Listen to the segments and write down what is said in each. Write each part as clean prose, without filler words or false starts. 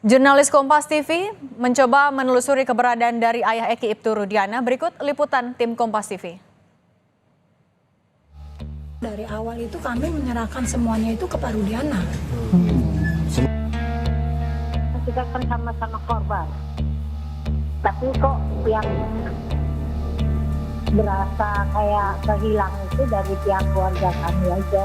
Jurnalis Kompas TV mencoba menelusuri keberadaan dari ayah Eki Ibtu Rudiana. Berikut liputan tim Kompas TV. Dari awal itu kami menyerahkan semuanya itu ke Pak Rudiana. Kita kan sama-sama korban. Tapi kok yang berasa kayak kehilang itu dari pihak keluarga kami aja.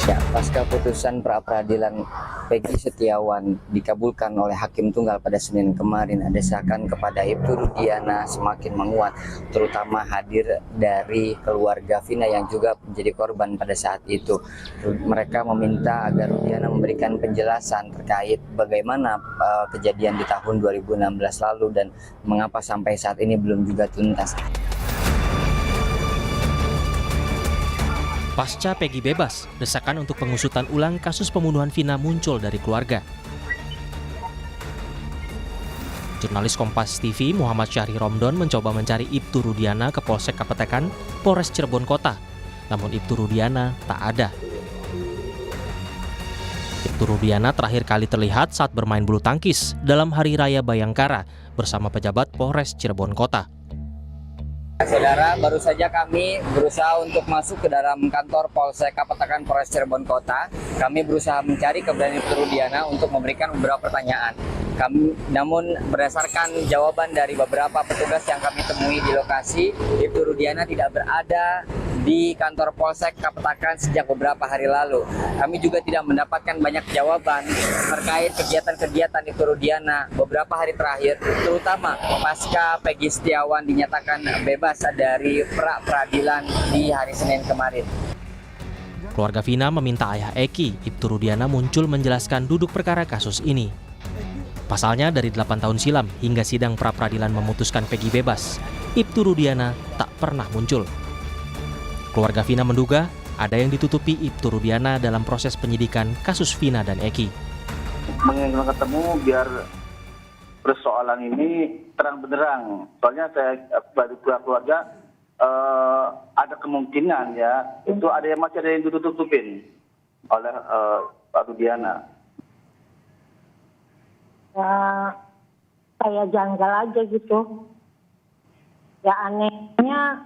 Ya, pasca putusan pra-peradilan Peggy Setiawan dikabulkan oleh Hakim Tunggal pada Senin kemarin, desakan kepada Ibtu Rudiana semakin menguat, terutama hadir dari keluarga Vina yang juga menjadi korban pada saat itu. Mereka meminta agar Rudiana memberikan penjelasan terkait bagaimana kejadian di tahun 2016 lalu dan mengapa sampai saat ini belum juga tuntas. Pasca Peggy bebas, desakan untuk pengusutan ulang kasus pembunuhan Vina muncul dari keluarga. Jurnalis Kompas TV Muhammad Syahri Romdon mencoba mencari Ibtu Rudiana ke Polsek Kapetekan, Polres Cirebon Kota. Namun Ibtu Rudiana tak ada. Ibtu Rudiana terakhir kali terlihat saat bermain bulu tangkis dalam Hari Raya Bayangkara bersama pejabat Polres Cirebon Kota. Saudara, baru saja kami berusaha untuk masuk ke dalam kantor Polsek Kapetekan Polres Cirebon Kota. Kami berusaha mencari keberadaan Ibtu Rudiana untuk memberikan beberapa pertanyaan. Namun berdasarkan jawaban dari beberapa petugas yang kami temui di lokasi, Ibtu Rudiana tidak berada di kantor Polsek Kapetekan sejak beberapa hari lalu. Kami juga tidak mendapatkan banyak jawaban terkait kegiatan-kegiatan Ibtu Rudiana beberapa hari terakhir, terutama pasca Peggy Setiawan dinyatakan bebas dari pra-peradilan di hari Senin kemarin. Keluarga Vina meminta ayah Eki, Ibtu Rudiana, muncul menjelaskan duduk perkara kasus ini. Pasalnya dari 8 tahun silam hingga sidang pra-peradilan memutuskan Peggy bebas, Ibtu Rudiana tak pernah muncul. Keluarga Vina menduga ada yang ditutupi Ibtu Rudiana dalam proses penyidikan kasus Vina dan Eki. Menginginkan ketemu biar persoalan ini terang benderang. Soalnya saya dari pihak keluarga ada kemungkinan ya itu masih ada yang ditutupin oleh Pak Rudiana. Ya, kayak janggal aja gitu. Ya anehnya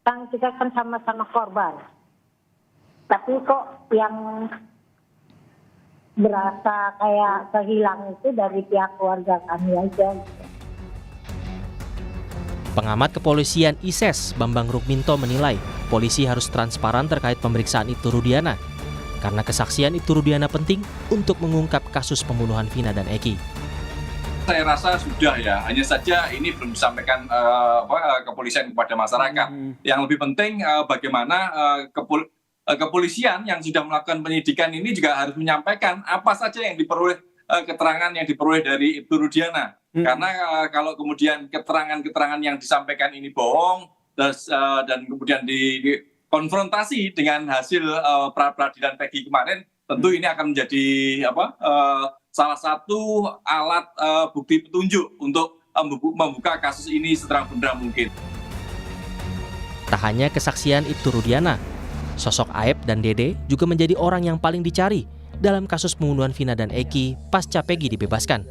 kan kita kan sama-sama korban. Tapi kok yang berasa kayak kehilang itu dari pihak keluarga kami aja. Pengamat kepolisian ISES Bambang Rukminto menilai polisi harus transparan terkait pemeriksaan Ibtu Rudiana karena kesaksian Ibtu Rudiana penting untuk mengungkap kasus pembunuhan Vina dan Eki. Saya rasa sudah ya, hanya saja ini belum disampaikan kepolisian kepada masyarakat. Yang lebih penting bagaimana kepolisian yang sudah melakukan penyidikan ini juga harus menyampaikan apa saja yang diperoleh keterangan yang diperoleh dari Ibtu Rudiana. Karena kalau kemudian keterangan-keterangan yang disampaikan ini bohong dan kemudian dikonfrontasi dengan hasil pra-peradilan Peggy kemarin, tentu ini akan menjadi salah satu alat bukti petunjuk untuk membuka kasus ini seterang-benderang mungkin. Tak hanya kesaksian Ibtu Rudiana, sosok Aep dan Dede juga menjadi orang yang paling dicari dalam kasus pembunuhan Vina dan Eki pasca Peggy dibebaskan.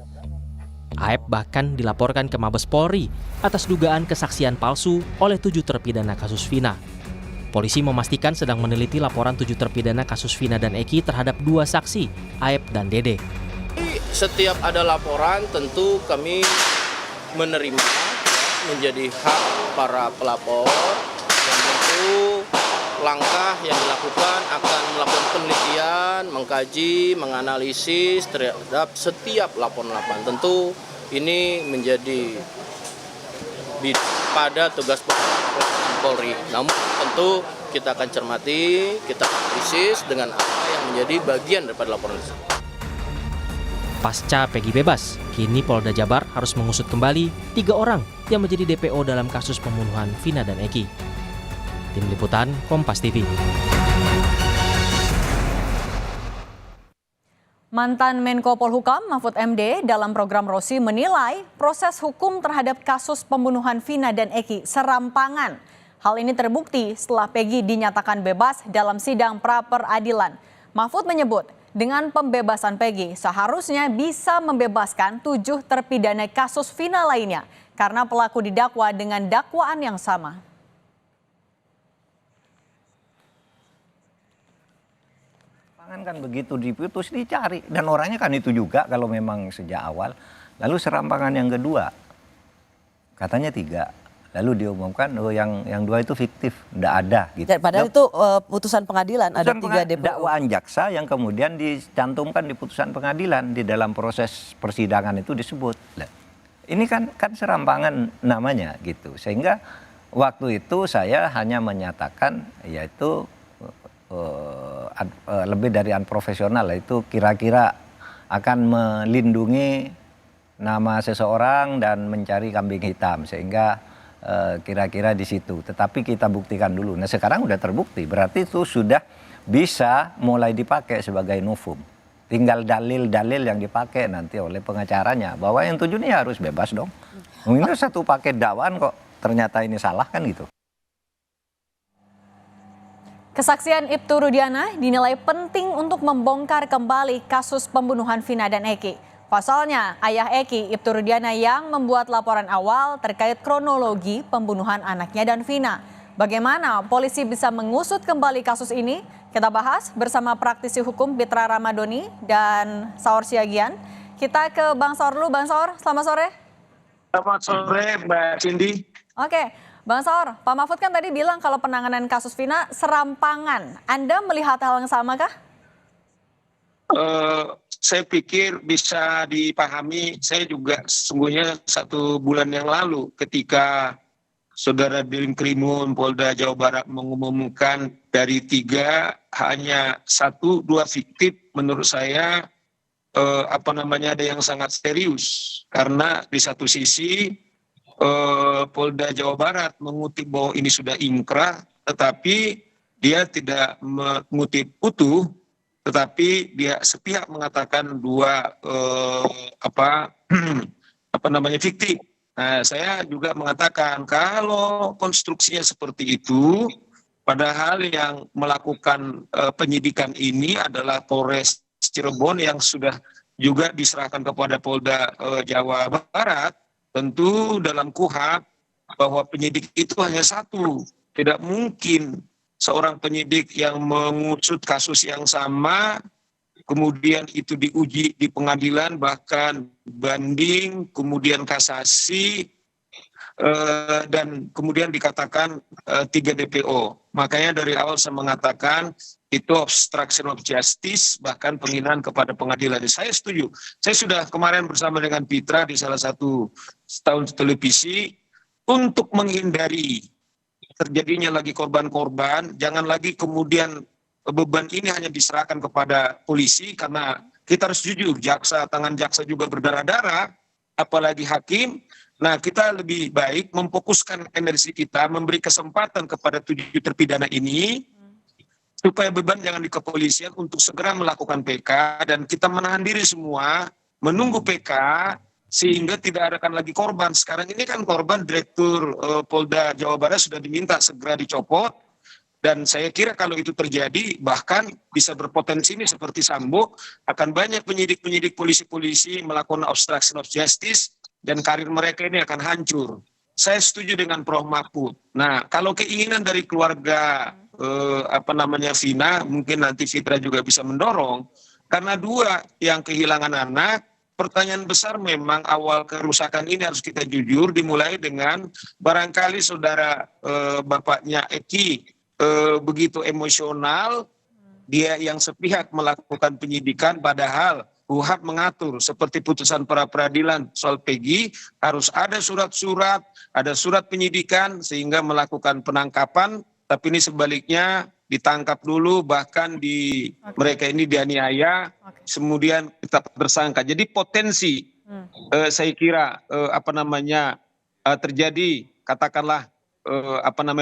Aep bahkan dilaporkan ke Mabes Polri atas dugaan kesaksian palsu oleh 7 terpidana kasus Vina. Polisi memastikan sedang meneliti laporan 7 terpidana kasus Vina dan Eki terhadap 2 saksi, Aep dan Dede. Setiap ada laporan tentu kami menerima menjadi hak para pelapor dan tentu langkah yang dilakukan akan melakukan penelitian, mengkaji, menganalisis terhadap setiap laporan-laporan. Tentu ini menjadi pada tugas Polri. Namun tentu kita akan cermati, kita analisis dengan apa yang menjadi bagian daripada laporan itu. Pasca Peggy bebas, kini Polda Jabar harus mengusut kembali 3 orang yang menjadi DPO dalam kasus pembunuhan Vina dan Eki. Tim Liputan Kompas TV. Mantan Menko Polhukam Mahfud MD dalam program Rosi menilai proses hukum terhadap kasus pembunuhan Vina dan Eki serampangan. Hal ini terbukti setelah Peggy dinyatakan bebas dalam sidang pra-peradilan. Mahfud menyebut dengan pembebasan Peggy seharusnya bisa membebaskan 7 terpidana kasus Vina lainnya karena pelaku didakwa dengan dakwaan yang sama. Kan begitu diputus dicari dan orangnya kan itu juga kalau memang sejak awal. Lalu serampangan yang kedua katanya 3, lalu diumumkan yang 2 itu fiktif, tidak ada gitu. Padahal itu putusan pengadilan, ada 3 DPO. Dakwaan jaksa yang kemudian dicantumkan di putusan pengadilan, di dalam proses persidangan itu disebut. Ini kan serampangan namanya gitu. Sehingga waktu itu saya hanya menyatakan yaitu lebih dari unprofesional, itu kira-kira akan melindungi nama seseorang dan mencari kambing hitam, sehingga kira-kira di situ. Tetapi kita buktikan dulu. Nah sekarang udah terbukti, berarti itu sudah bisa mulai dipakai sebagai novum. Tinggal dalil-dalil yang dipakai nanti oleh pengacaranya bahwa yang 7 ini harus bebas dong. Ini satu paket dakwaan kok ternyata ini salah kan gitu. Kesaksian Ibtu Rudiana dinilai penting untuk membongkar kembali kasus pembunuhan Vina dan Eki. Pasalnya, ayah Eki, Ibtu Rudiana yang membuat laporan awal terkait kronologi pembunuhan anaknya dan Vina. Bagaimana polisi bisa mengusut kembali kasus ini? Kita bahas bersama praktisi hukum Pitra Ramadoni dan Saur Siagian. Kita ke Bang Saur dulu. Bang Saur, selamat sore. Selamat sore Mbak Cindy. Oke. Bang Saur, Pak Mahfud kan tadi bilang kalau penanganan kasus Vina serampangan. Anda melihat hal yang sama kah? Saya pikir bisa dipahami. Saya juga sesungguhnya 1 bulan yang lalu ketika Saudara Dinkrimun Polda Jawa Barat mengumumkan dari 3 hanya 1-2 fiktif, menurut saya ada yang sangat serius. Karena di satu sisi Polda Jawa Barat mengutip bahwa ini sudah inkrah, tetapi dia tidak mengutip utuh, tetapi dia sepihak mengatakan 2 fiktif. Nah, saya juga mengatakan kalau konstruksinya seperti itu, padahal yang melakukan penyidikan ini adalah Polres Cirebon yang sudah juga diserahkan kepada Polda Jawa Barat. Tentu dalam KUHP bahwa penyidik itu hanya 1. Tidak mungkin seorang penyidik yang mengusut kasus yang sama, kemudian itu diuji di pengadilan, bahkan banding, kemudian kasasi, dan kemudian dikatakan 3 DPO. Makanya dari awal saya mengatakan itu obstruction of justice, bahkan penghinaan kepada pengadilan. Saya setuju. Saya sudah kemarin bersama dengan Pitra di salah satu stasiun televisi untuk menghindari terjadinya lagi korban-korban. Jangan lagi kemudian beban ini hanya diserahkan kepada polisi, karena kita harus jujur, tangan jaksa juga berdarah-darah, apalagi hakim. Nah, kita lebih baik memfokuskan energi kita, memberi kesempatan kepada 7 terpidana ini, supaya beban jangan di kepolisian untuk segera melakukan PK, dan kita menahan diri semua, menunggu PK, sehingga tidak akan lagi korban. Sekarang ini kan korban Direktur Polda Jawa Barat sudah diminta segera dicopot, dan saya kira kalau itu terjadi, bahkan bisa berpotensi ini seperti Sambo, akan banyak penyidik-penyidik polisi-polisi melakukan obstruction of justice, dan karir mereka ini akan hancur. Saya setuju dengan Prof. Mahfud. Nah, kalau keinginan dari keluarga Vina, mungkin nanti Fitra juga bisa mendorong, karena 2 yang kehilangan anak, pertanyaan besar memang awal kerusakan ini harus kita jujur, dimulai dengan barangkali saudara bapaknya Eki begitu emosional, dia yang sepihak melakukan penyidikan, padahal KUHP mengatur seperti putusan pra peradilan soal Peggy, harus ada surat-surat, ada surat penyidikan sehingga melakukan penangkapan, tapi ini sebaliknya ditangkap dulu, bahkan mereka ini dianiaya, kemudian kita tersangka. Jadi potensi saya kira terjadi katakanlah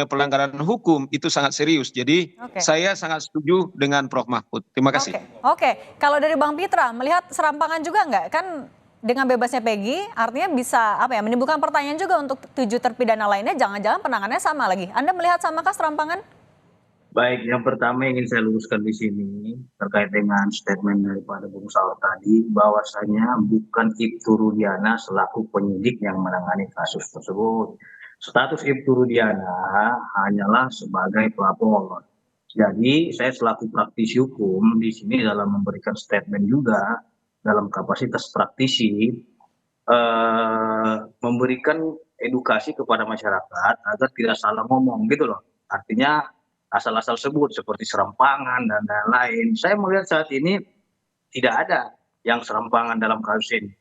pelanggaran hukum itu sangat serius. Jadi saya sangat setuju dengan Prof. Mahfud. Terima kasih. Oke. Kalau dari Bang Pitra melihat serampangan juga nggak? Kan dengan bebasnya Peggy artinya bisa menimbulkan pertanyaan juga untuk 7 terpidana lainnya, jangan-jangan penanganannya sama lagi. Anda melihat samakah serampangan? Baik, yang pertama ingin saya luruskan di sini terkait dengan statement daripada Bung Saur tadi, bahwasanya bukan Ibtu Rudiana selaku penyidik yang menangani kasus tersebut. Status Ibtu Rudiana hanyalah sebagai pelapor. Jadi saya selaku praktisi hukum di sini dalam memberikan statement juga dalam kapasitas praktisi, memberikan edukasi kepada masyarakat agar tidak salah ngomong gitu loh. Artinya asal-asal sebut seperti serampangan dan lain-lain. Saya melihat saat ini tidak ada yang serampangan dalam kasus ini.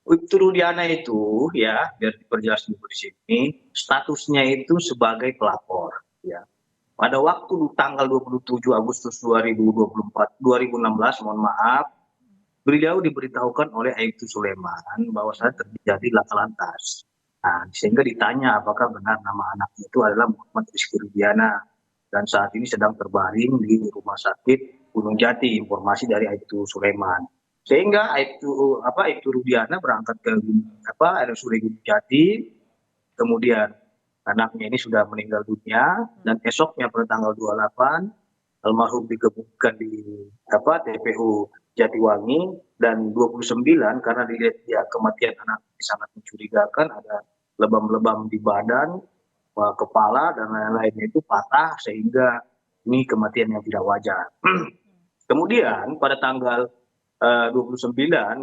Ibtu Rudiana itu ya, biar diperjelas dulu di sini, statusnya itu sebagai pelapor ya. Pada waktu tanggal 27 Agustus 2016, mohon maaf, beliau diberitahukan oleh Aibtu Sulaiman bahwa terjadi laka lantas. Nah, sehingga ditanya apakah benar nama anaknya itu adalah Muhammad Rizky Rudiana, dan saat ini sedang terbaring di Rumah Sakit Gunung Jati, informasi dari Aibtu Sulaiman. Sehingga Aibtu Rudiana berangkat ke RSUD Gunung Jati, kemudian anaknya ini sudah meninggal dunia, dan esoknya pada tanggal 28 almarhum dikebumikan di TPU Jatiwangi, dan 29 karena dilihat ya kematian anak sangat mencurigakan, ada lebam-lebam di badan, kepala dan lain-lainnya itu patah, sehingga ini kematian yang tidak wajar. Kemudian pada tanggal 29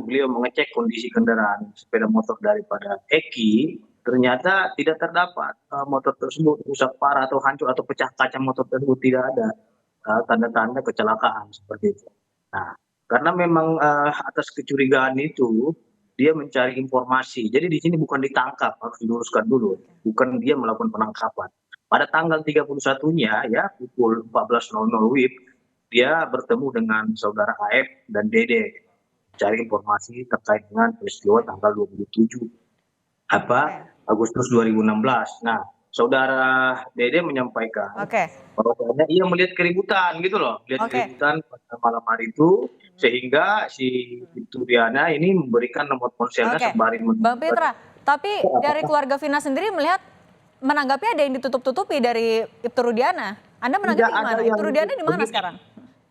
beliau mengecek kondisi kendaraan sepeda motor daripada Eki, ternyata tidak terdapat motor tersebut rusak parah atau hancur atau pecah kaca motor tersebut, tidak ada tanda-tanda kecelakaan seperti itu. Nah, karena memang atas kecurigaan itu dia mencari informasi. Jadi di sini bukan ditangkap, harus diluruskan dulu. Bukan dia melakukan penangkapan. Pada tanggal 31-nya ya pukul 14.00 WIB, dia bertemu dengan saudara AF dan Dede, cari informasi terkait dengan peristiwa tanggal 27 Agustus 2016. Nah, saudara Dede menyampaikan bahwa ia melihat keributan gitu loh, keributan pada malam hari itu, sehingga si Ibtu Rudiana ini memberikan nomor ponselnya sembari Bang Pitra, tapi dari keluarga Vina sendiri melihat menanggapi ada yang ditutup-tutupi dari Ibtu Rudiana. Anda menanggapi gimana? Ibtu Rudiana di mana sekarang?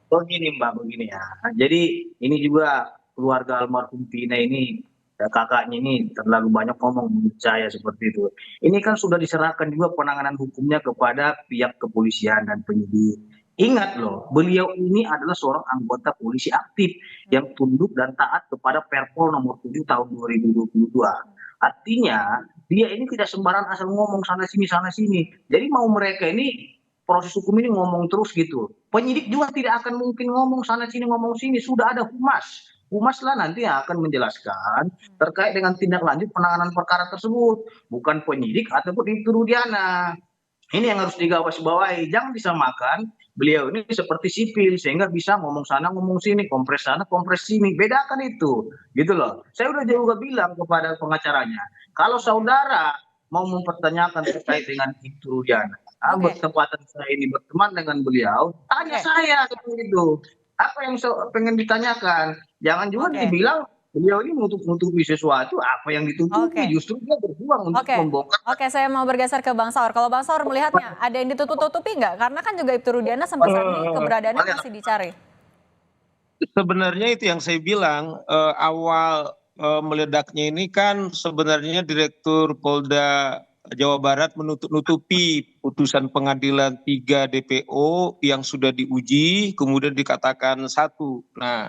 Begini Mbak, begini ya. Jadi ini juga keluarga almarhum Vina ini, ya, kakaknya ini terlalu banyak ngomong menurut saya seperti itu. Ini kan sudah diserahkan juga penanganan hukumnya kepada pihak kepolisian dan penyidik. Ingat loh, beliau ini adalah seorang anggota polisi aktif yang tunduk dan taat kepada Perpol nomor 7 tahun 2022. Artinya dia ini tidak sembarang asal ngomong sana sini. Jadi mau mereka ini proses hukum ini ngomong terus gitu. Penyidik juga tidak akan mungkin ngomong sana sini, sudah ada humas. Humas lah nanti yang akan menjelaskan terkait dengan tindak lanjut penanganan perkara tersebut, bukan penyidik ataupun Ibtu Rudiana. Ini yang harus digarisbawahi, jangan disamakan beliau ini seperti sipil sehingga bisa ngomong sana ngomong sini, kompres sana kompres sini, bedakan itu gitu loh. Saya udah juga bilang kepada pengacaranya, kalau saudara mau mempertanyakan terkait dengan Ibtu Rudiana, bertepatan saya ini berteman dengan beliau, tanya saya seperti itu. Apa yang pengen ditanyakan? Jangan juga dibilang beliau ini menutupi sesuatu, apa yang ditutupi, justru dia berjuang untuk membongkar. Oke, saya mau bergeser ke Bang Saur. Kalau Bang Saur melihatnya, ada yang ditutup-tutupi nggak? Karena kan juga Ibtu Rudiana sampai saat ini keberadaannya masih dicari. Sebenarnya itu yang saya bilang, awal meledaknya ini kan sebenarnya Direktur Polda Jawa Barat menutupi putusan pengadilan 3 DPO yang sudah diuji, kemudian dikatakan 1. Nah,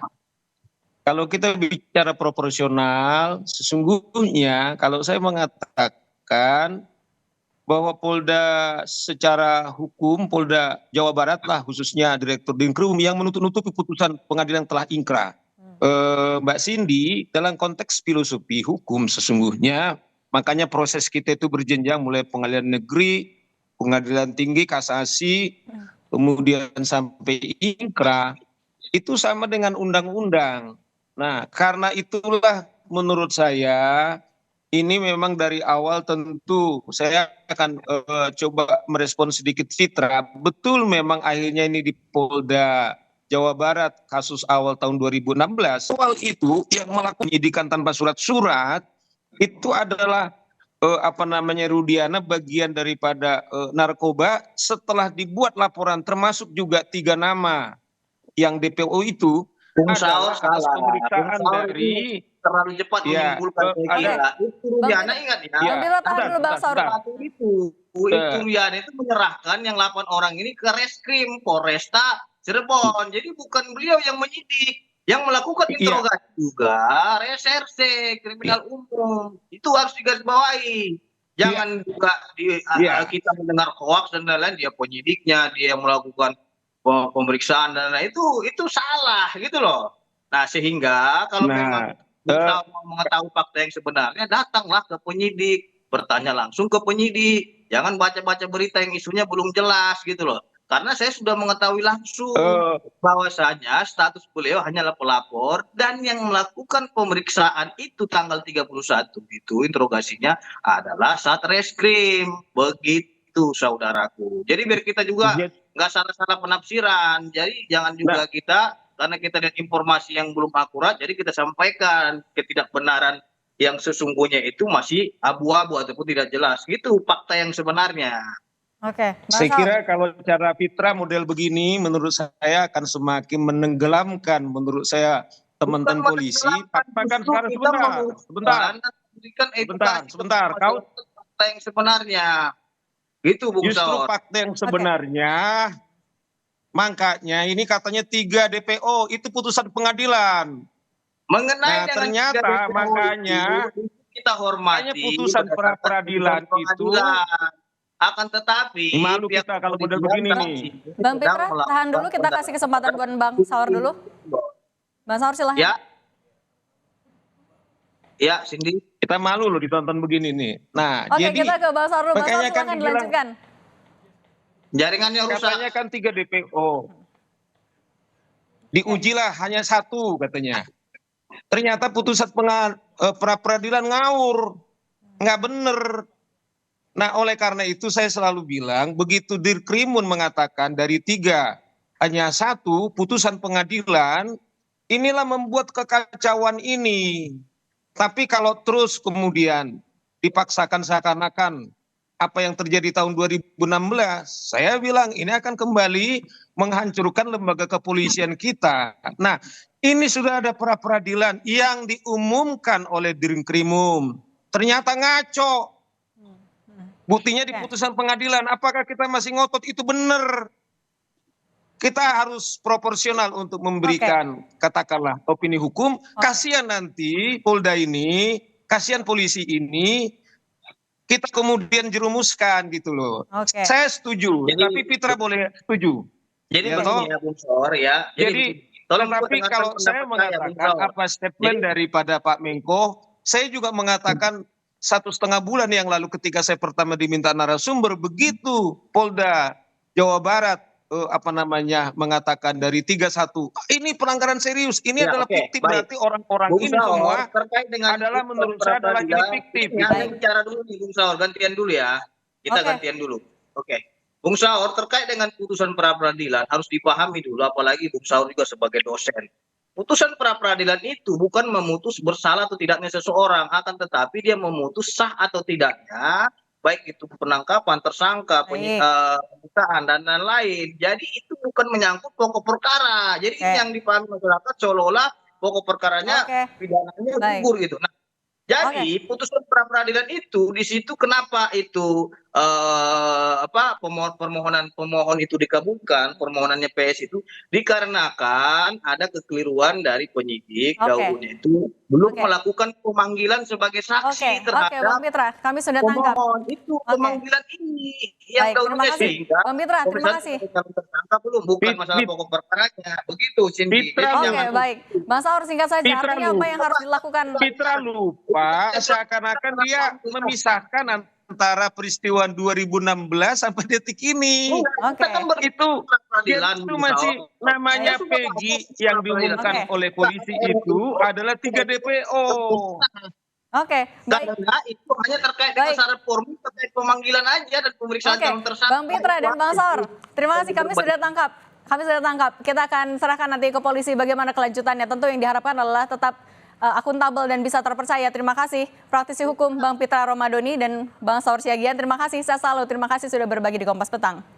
kalau kita bicara proporsional, sesungguhnya kalau saya mengatakan bahwa Polda secara hukum, Polda Jawa Barat lah khususnya Direktur Dinkrum yang menutupi putusan pengadilan telah ingkrah. Mbak Cindy, dalam konteks filosofi hukum sesungguhnya, makanya proses kita itu berjenjang mulai pengadilan negeri, pengadilan tinggi, kasasi, kemudian sampai ingkrah, itu sama dengan undang-undang. Nah, karena itulah menurut saya ini memang dari awal tentu saya akan coba merespon sedikit Fitra. Betul memang akhirnya ini di Polda Jawa Barat kasus awal tahun 2016. Soal itu yang melakukan penyidikan tanpa surat-surat itu adalah Rudiana bagian daripada narkoba, setelah dibuat laporan termasuk juga 3 nama yang DPO itu adalah atas pemeriksaan dari terlalu cepat menyimpulkan saya kira. Itu Rudiana ingat ya. Bang Pitra, tahan dulu Bang Saur. Itu Rudiana itu menyerahkan yang 8 orang ini ke Reskrim Polresta Cirebon. Jadi bukan beliau yang menyidik. Yang melakukan interogasi juga reserse kriminal umum. Itu harus digarisbawahi. Jangan juga kita mendengar hoaks dan lain-lain, dia penyidiknya, dia yang melakukan pemeriksaan dan lain-lain. Itu salah gitu loh. Nah, sehingga kalau memang kita mau mengetahui fakta yang sebenarnya, datanglah ke penyidik, bertanya langsung ke penyidik. Jangan baca-baca berita yang isunya belum jelas gitu loh. Karena saya sudah mengetahui langsung bahwasanya status beliau hanyalah pelapor, dan yang melakukan pemeriksaan itu tanggal 31 itu interogasinya adalah Satreskrim. Begitu saudaraku. Jadi biar kita juga nggak salah-salah penafsiran. Jadi jangan juga kita, karena kita lihat informasi yang belum akurat, jadi kita sampaikan ketidakbenaran yang sesungguhnya itu masih abu-abu ataupun tidak jelas. Gitu fakta yang sebenarnya. Oke, saya kira kalau cara Pitra model begini menurut saya akan semakin menenggelamkan menurut saya teman-teman polisi. Paksakan sebentar. Kau fakta yang sebenarnya. Gitu Bung justru Saur. fakta yang sebenarnya, makanya ini katanya 3 DPO itu putusan pengadilan. Mengenai ternyata makanya kita hormati hanya putusan peradilan itu. Akan tetapi malu kita kalau model begini nih. Bang Pitra, tahan dulu, kita kasih kesempatan buat Bang Saur dulu. Bang Saur silahkan. Ya, Cindy. Kita malu loh ditonton begini nih. Nah, oke, jadi kita ke Bang Saur dulu. Bang Saur makanya silahkan dilanjutkan. Jaringannya rusak. Katanya kan 3 DPO. Diujilah hanya 1 katanya. Ternyata putusan peradilan ngawur. Nggak bener. Nah, oleh karena itu saya selalu bilang, begitu Dirkrimun mengatakan dari 3 hanya 1 putusan pengadilan, inilah membuat kekacauan ini. Tapi kalau terus kemudian dipaksakan seakan-akan apa yang terjadi tahun 2016, saya bilang ini akan kembali menghancurkan lembaga kepolisian kita. Nah, ini sudah ada pra-peradilan yang diumumkan oleh Dirkrimum. Ternyata ngaco. Buktinya di putusan pengadilan. Apakah kita masih ngotot itu benar? Kita harus proporsional untuk memberikan katakanlah opini hukum. Kasihan nanti Polda ini, kasihan polisi ini, kita kemudian jerumuskan gitu loh. Saya setuju, tapi Pitra boleh setuju. Jadi begini ya Bung Saur ya. Jadi tetapi kalau saya mengatakan apa statement daripada Pak Menko, saya juga mengatakan 1,5 bulan yang lalu ketika saya pertama diminta narasumber, begitu Polda Jawa Barat mengatakan dari 31 ini pelanggaran serius, ini adalah fiktif, berarti orang-orang ini semua adalah menurut saya adalah ini fiktif. Kita bicara dulu nih Bung Saur, gantian dulu ya. Kita gantian dulu. Oke. Bung Saur, terkait dengan putusan pra-peradilan harus dipahami dulu, apalagi Bung Saur juga sebagai dosen. Putusan pra-peradilan itu bukan memutus bersalah atau tidaknya seseorang, akan tetapi dia memutus sah atau tidaknya, baik itu penangkapan, tersangka, penyitaan, dan lain-lain. Jadi itu bukan menyangkut pokok perkara. Jadi ini yang dipahami masyarakat seolah-olah pokok perkaranya pidananya gugur gitu. Nah, jadi putusan pra-peradilan itu di situ kenapa itu pemohon itu dikabulkan, permohonannya PS itu dikarenakan ada kekeliruan dari penyidik dahulunya itu belum melakukan pemanggilan sebagai saksi terhadap Bang Pitra, kami sudah tangkap. Itu pemanggilan ini yang dahulunya sehingga Bang Pitra, terima kasih. Tersangka belum, bukan masalah pokok perkaranya. Begitu Cindy. Baik. Bang Saur singkat saja, artinya apa yang harus dilakukan? Pitra lupa seakan-akan dia memisahkan antara peristiwa 2016 sampai detik ini. Itu masih namanya Peggy yang diumumkan oleh polisi itu adalah 3 DPO. Karena itu hanya terkait dengan syarat formil, terkait pemanggilan aja dan pemeriksaan calon tersangka. Bang Pitra dan Bang Saur, terima kasih, kami sudah tangkap. Kita akan serahkan nanti ke polisi bagaimana kelanjutannya. Tentu yang diharapkan adalah tetap akuntabel dan bisa terpercaya. Terima kasih praktisi hukum Bang Pitra Romadoni dan Bang Saur Siagian. Terima kasih, saya selalu terima kasih sudah berbagi di Kompas Petang.